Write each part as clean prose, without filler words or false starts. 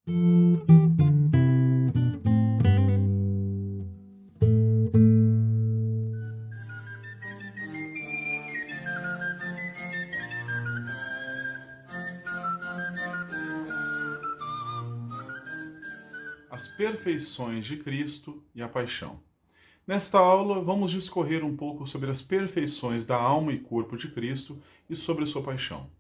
As perfeições de Cristo e a paixão. Nesta aula, vamos discorrer um pouco sobre as perfeições da alma e corpo de Cristo e sobre sua paixão.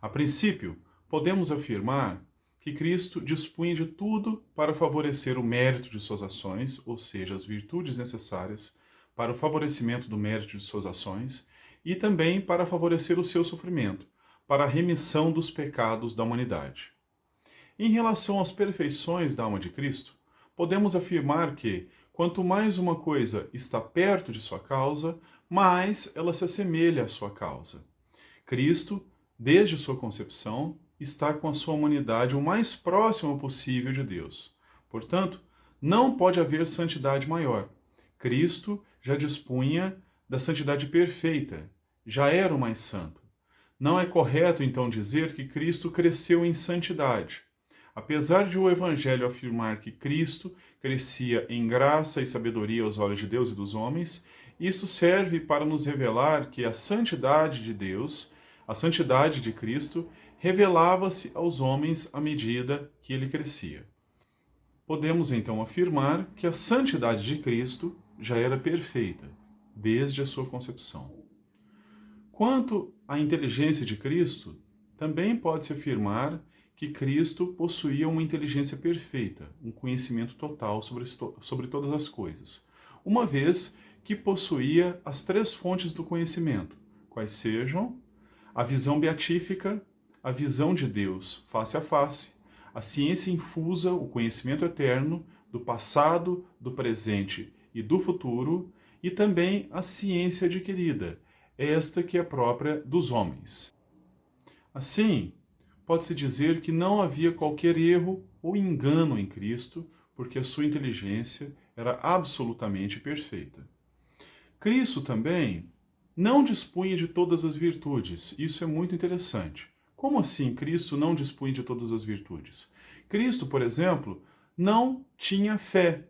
A princípio, podemos afirmar que Cristo dispunha de tudo para favorecer o mérito de suas ações, ou seja, as virtudes necessárias para o favorecimento do mérito de suas ações, e também para favorecer o seu sofrimento, para a remissão dos pecados da humanidade. Em relação às perfeições da alma de Cristo, podemos afirmar que, quanto mais uma coisa está perto de sua causa, mais ela se assemelha à sua causa. Cristo, desde sua concepção, está com a sua humanidade o mais próximo possível de Deus. Portanto, não pode haver santidade maior. Cristo já dispunha da santidade perfeita, já era o mais santo. Não é correto, então, dizer que Cristo cresceu em santidade. Apesar de o Evangelho afirmar que Cristo crescia em graça e sabedoria aos olhos de Deus e dos homens, isso serve para nos revelar que a santidade de Deus, a santidade de Cristo, revelava-se aos homens à medida que ele crescia. Podemos então afirmar que a santidade de Cristo já era perfeita, desde a sua concepção. Quanto à inteligência de Cristo, também pode-se afirmar que Cristo possuía uma inteligência perfeita, um conhecimento total sobre todas as coisas, uma vez que possuía as três fontes do conhecimento, quais sejam a visão beatífica, a visão de Deus face a face, a ciência infusa, o conhecimento eterno do passado, do presente e do futuro, e também a ciência adquirida, esta que é própria dos homens. Assim, pode-se dizer que não havia qualquer erro ou engano em Cristo, porque a sua inteligência era absolutamente perfeita. Cristo também não dispunha de todas as virtudes. Isso é muito interessante. Como assim Cristo não dispunha de todas as virtudes? Cristo, por exemplo, não tinha fé.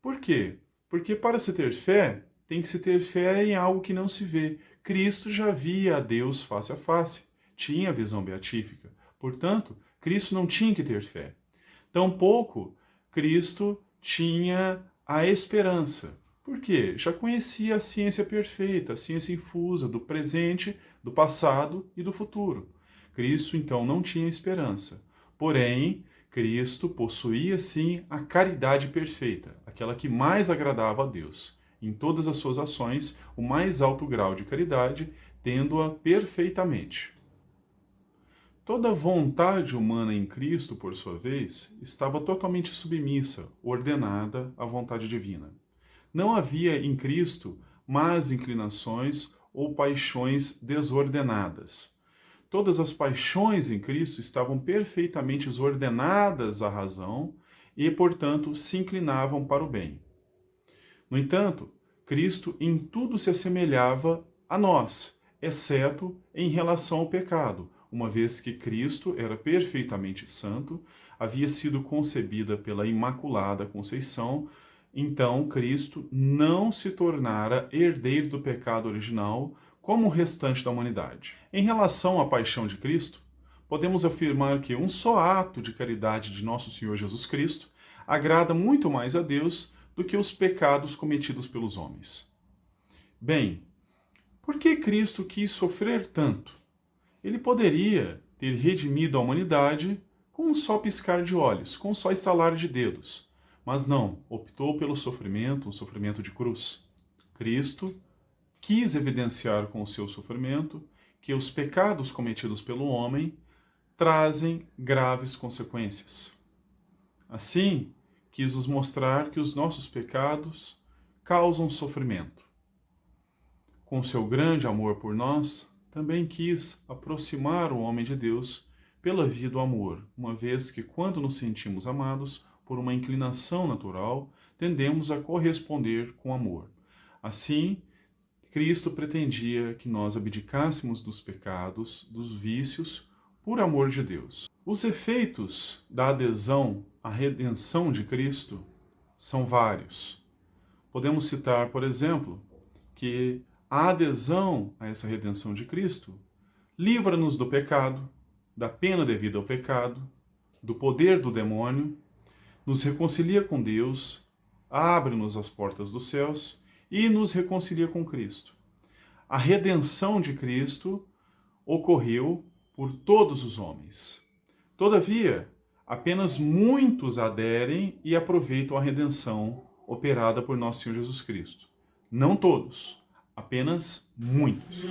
Por quê? Porque para se ter fé, tem que se ter fé em algo que não se vê. Cristo já via a Deus face a face, tinha a visão beatífica. Portanto, Cristo não tinha que ter fé. Tampouco Cristo tinha a esperança. Por quê? Já conhecia a ciência perfeita, a ciência infusa do presente, do passado e do futuro. Cristo, então, não tinha esperança. Porém, Cristo possuía, sim, a caridade perfeita, aquela que mais agradava a Deus. Em todas as suas ações, o mais alto grau de caridade, tendo-a perfeitamente. Toda a vontade humana em Cristo, por sua vez, estava totalmente submissa, ordenada à vontade divina. Não havia em Cristo más inclinações ou paixões desordenadas. Todas as paixões em Cristo estavam perfeitamente ordenadas à razão e, portanto, se inclinavam para o bem. No entanto, Cristo em tudo se assemelhava a nós, exceto em relação ao pecado, uma vez que Cristo era perfeitamente santo, havia sido concebida pela Imaculada Conceição, então Cristo não se tornara herdeiro do pecado original como o restante da humanidade. Em relação à paixão de Cristo, podemos afirmar que um só ato de caridade de nosso Senhor Jesus Cristo agrada muito mais a Deus do que os pecados cometidos pelos homens. Bem, por que Cristo quis sofrer tanto? Ele poderia ter redimido a humanidade com um só piscar de olhos, com um só estalar de dedos. Mas não, optou pelo sofrimento, um sofrimento de cruz. Cristo quis evidenciar com o seu sofrimento que os pecados cometidos pelo homem trazem graves consequências. Assim, quis nos mostrar que os nossos pecados causam sofrimento. Com seu grande amor por nós, também quis aproximar o homem de Deus pela via do amor, uma vez que, quando nos sentimos amados por uma inclinação natural, tendemos a corresponder com amor. Assim, Cristo pretendia que nós abdicássemos dos pecados, dos vícios, por amor de Deus. Os efeitos da adesão à redenção de Cristo são vários. Podemos citar, por exemplo, que a adesão a essa redenção de Cristo livra-nos do pecado, da pena devida ao pecado, do poder do demônio, nos reconcilia com Deus, abre-nos as portas dos céus e nos reconcilia com Cristo. A redenção de Cristo ocorreu por todos os homens. Todavia, apenas muitos aderem e aproveitam a redenção operada por nosso Senhor Jesus Cristo. Não todos, apenas muitos.